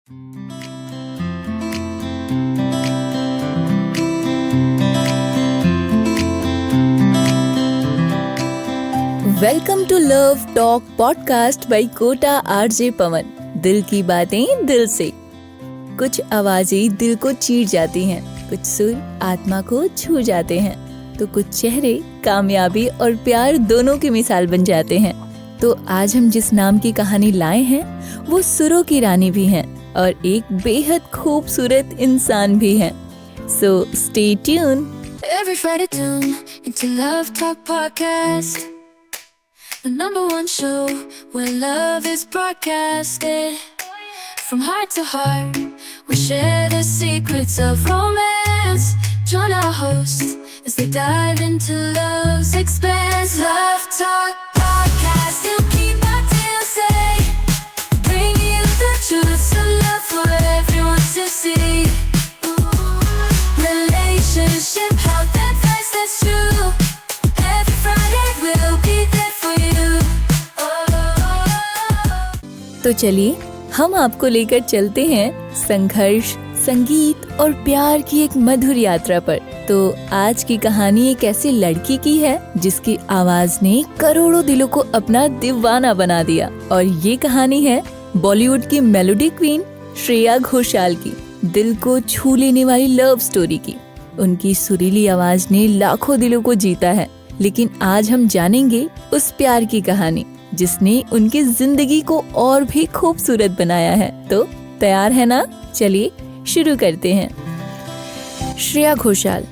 Welcome to love talk podcast by Kota RJ Pawan. दिल की बातें दिल से। कुछ आवाजें दिल को चीर जाती हैं, कुछ सुर आत्मा को छू जाते हैं, तो कुछ चेहरे कामयाबी और प्यार दोनों की मिसाल बन जाते हैं। तो आज हम जिस नाम की कहानी लाए हैं वो सुरों की रानी भी हैं और एक बेहद खूबसूरत इंसान भी हैं। So stay tune. Every Friday tune into Love Talk Podcast, the #1 show where love is broadcasted. From heart to heart, we share the secrets of romance. Join our hosts as they dive into love's expanse. Love Talk Podcast, you'll keep our tales say, bring you the truth of love for everyone to see. Relationship health advice that's true. Every Friday we'll be there for you. तो चलिए हम आपको लेकर चलते हैं संघर्ष, संगीत और प्यार की एक मधुर यात्रा पर। तो आज की कहानी एक ऐसी लड़की की है जिसकी आवाज ने करोड़ों दिलों को अपना दीवाना बना दिया। और ये कहानी है बॉलीवुड की मेलोडी क्वीन श्रेया घोषाल की, दिल को छू लेने वाली लव स्टोरी की। उनकी सुरीली आवाज ने लाखों दिलों को जीता है। लेकिन आज हम जानेंगे उस प्यार की कहानी जिसने उनकी जिंदगी को और भी खूबसूरत बनाया है। तो तैयार है ना? चलिए शुरू करते हैं। श्रेया घोषाल,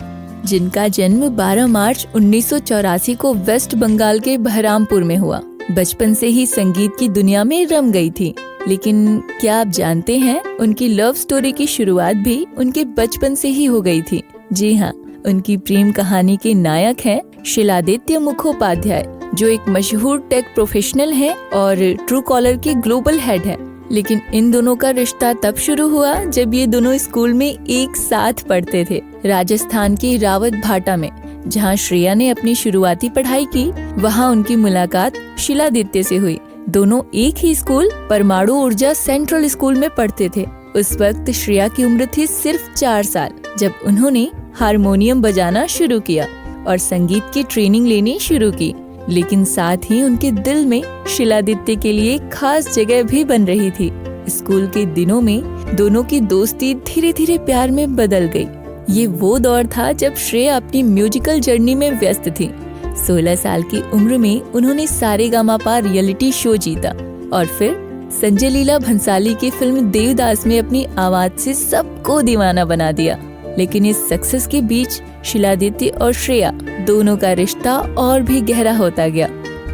जिनका जन्म 12 मार्च 1984 को वेस्ट बंगाल के बहरामपुर में हुआ, बचपन से ही संगीत की दुनिया में रम गई थी। लेकिन क्या आप जानते हैं उनकी लव स्टोरी की शुरुआत भी उनके बचपन से ही हो गई थी। जी हाँ, उनकी प्रेम कहानी के नायक हैं शिलादित्य मुखोपाध्याय, जो एक मशहूर टेक प्रोफेशनल है और ट्रू कॉलर के ग्लोबल हेड है। लेकिन इन दोनों का रिश्ता तब शुरू हुआ जब ये दोनों स्कूल में एक साथ पढ़ते थे, राजस्थान के रावत भाटा में। जहाँ श्रेया ने अपनी शुरुआती पढ़ाई की, वहाँ उनकी मुलाकात शिलादित्य से हुई। दोनों एक ही स्कूल परमाणु ऊर्जा सेंट्रल स्कूल में पढ़ते थे। उस वक्त श्रेया की उम्र थी सिर्फ 4 साल जब उन्होंने हारमोनियम बजाना शुरू किया और संगीत की ट्रेनिंग लेनी शुरू की। लेकिन साथ ही उनके दिल में शिलादित्य के लिए खास जगह भी बन रही थी। स्कूल के दिनों में दोनों की दोस्ती धीरे धीरे प्यार में बदल गई। ये वो दौर था जब श्रेया अपनी म्यूजिकल जर्नी में व्यस्त थी। 16 साल की उम्र में उन्होंने सारेगामापा रियलिटी शो जीता और फिर संजय लीला भंसाली की फिल्म देवदास में अपनी आवाज से सबको दीवाना बना दिया। लेकिन इस सक्सेस के बीच शिलादित्य और श्रेया दोनों का रिश्ता और भी गहरा होता गया।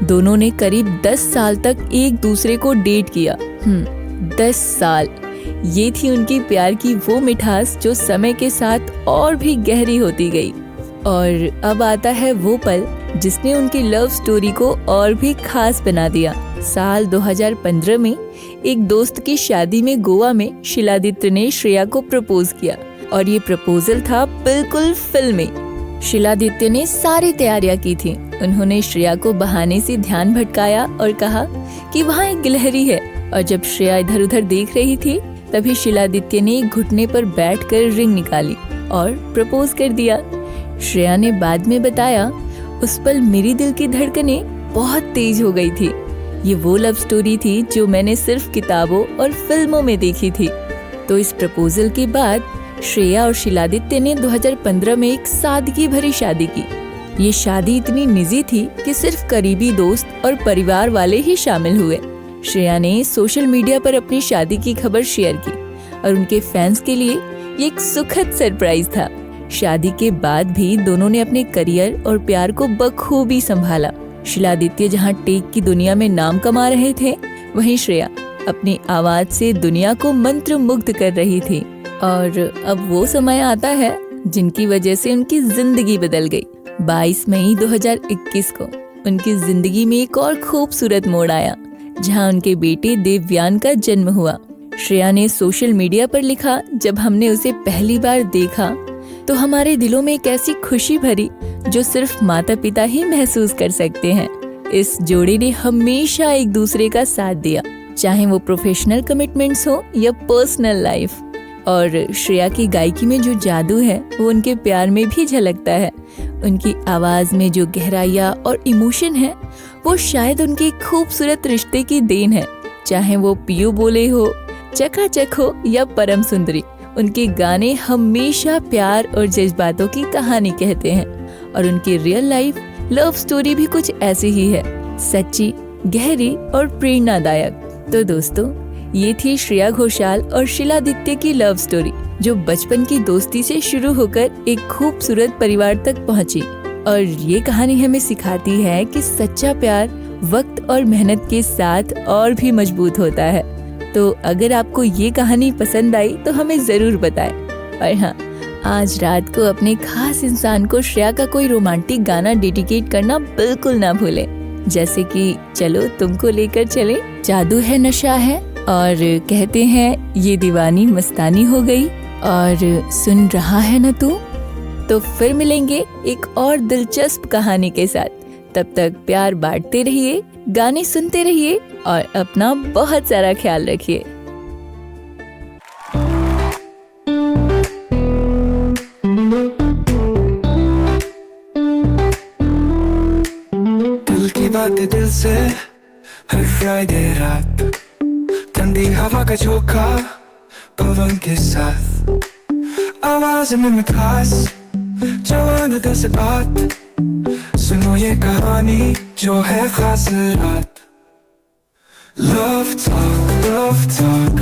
दोनों ने करीब 10 साल तक एक दूसरे को डेट किया। 10 साल। ये थी उनकी प्यार की वो मिठास जो समय के साथ और भी गहरी होती गई। और अब आता है वो पल जिसने उनकी लव स्टोरी को और भी खास बना दिया। साल 2015 में एक दोस्त की शादी में गोवा में शिलादित्य ने श्रेया को प्रपोज किया और ये प्रपोजल था बिल्कुल फिल्मी। शिलादित्य ने सारी तैयारियां की थी। उन्होंने श्रेया को बहाने से ध्यान भटकाया और कहा कि वहाँ एक गिलहरी है। और जब श्रेया इधर उधर देख रही थी तभी शिलादित्य ने एक घुटने पर बैठकर रिंग निकाली और प्रपोज कर दिया। श्रेया ने बाद में बताया, उस पल मेरी दिल की धड़कनें बहुत तेज हो गई थी। ये वो लव स्टोरी थी जो मैंने सिर्फ किताबों और फिल्मों में देखी थी। तो इस प्रपोजल के बाद श्रेया और शिलादित्य ने 2015 में एक सादगी भरी शादी की। ये शादी इतनी निजी थी कि सिर्फ करीबी दोस्त और परिवार वाले ही शामिल हुए। श्रेया ने सोशल मीडिया पर अपनी शादी की खबर शेयर की और उनके फैंस के लिए ये एक सुखद सरप्राइज था। शादी के बाद भी दोनों ने अपने करियर और प्यार को बखूबी संभाला। शिलादित्य जहाँ टेक की दुनिया में नाम कमा रहे थे, वहीं श्रेया अपनी आवाज से दुनिया को मंत्र मुग्ध कर रही थी। और अब वो समय आता है जिनकी वजह से उनकी जिंदगी बदल गई। 22 मई 2021 को उनकी जिंदगी में एक और खूबसूरत मोड़ आया, जहां उनके बेटे देवयान का जन्म हुआ। श्रेया ने सोशल मीडिया पर लिखा, जब हमने उसे पहली बार देखा तो हमारे दिलों में एक ऐसी खुशी भरी जो सिर्फ माता पिता ही महसूस कर सकते हैं। इस जोड़ी ने हमेशा एक दूसरे का साथ दिया, चाहे वो प्रोफेशनल कमिटमेंट्स हो या पर्सनल लाइफ। और श्रेया की गायकी में जो जादू है वो उनके प्यार में भी झलकता है। उनकी आवाज में जो गहराइयाँ और इमोशन है वो शायद उनके खूबसूरत रिश्ते की देन है। चाहे वो पियो बोले हो, चकाचक हो या परम सुंदरी, उनके गाने हमेशा प्यार और जज्बातों की कहानी कहते हैं। और उनकी रियल लाइफ लव स्टोरी भी कुछ ऐसी ही है, सच्ची, गहरी और प्रेरणादायक। तो दोस्तों, ये थी श्रेया घोषाल और शीलादित्य की लव स्टोरी, जो बचपन की दोस्ती से शुरू होकर एक खूबसूरत परिवार तक पहुंची। और ये कहानी हमें सिखाती है कि सच्चा प्यार वक्त और मेहनत के साथ और भी मजबूत होता है। तो अगर आपको ये कहानी पसंद आई तो हमें जरूर बताएं। और हाँ, आज रात को अपने खास इंसान को श्रेया का कोई रोमांटिक गाना डेडिकेट करना बिल्कुल ना भूलें, जैसे कि चलो तुमको लेकर चले, जादू है नशा है, और कहते हैं ये दीवानी मस्तानी हो गई, और सुन रहा है न तू। तो फिर मिलेंगे एक और दिलचस्प कहानी के साथ। तब तक प्यार बांटते रहिए, गाने सुनते रहिए और अपना बहुत सारा ख्याल रखिए। दिल की बातें दिल से हर फ्राइडे रात, ठंडी हवा का झोंका पवन के साथ, आवाज में मिठास जवान दिल से बात, सुनो ये कहानी जो है खास रात। Love talk,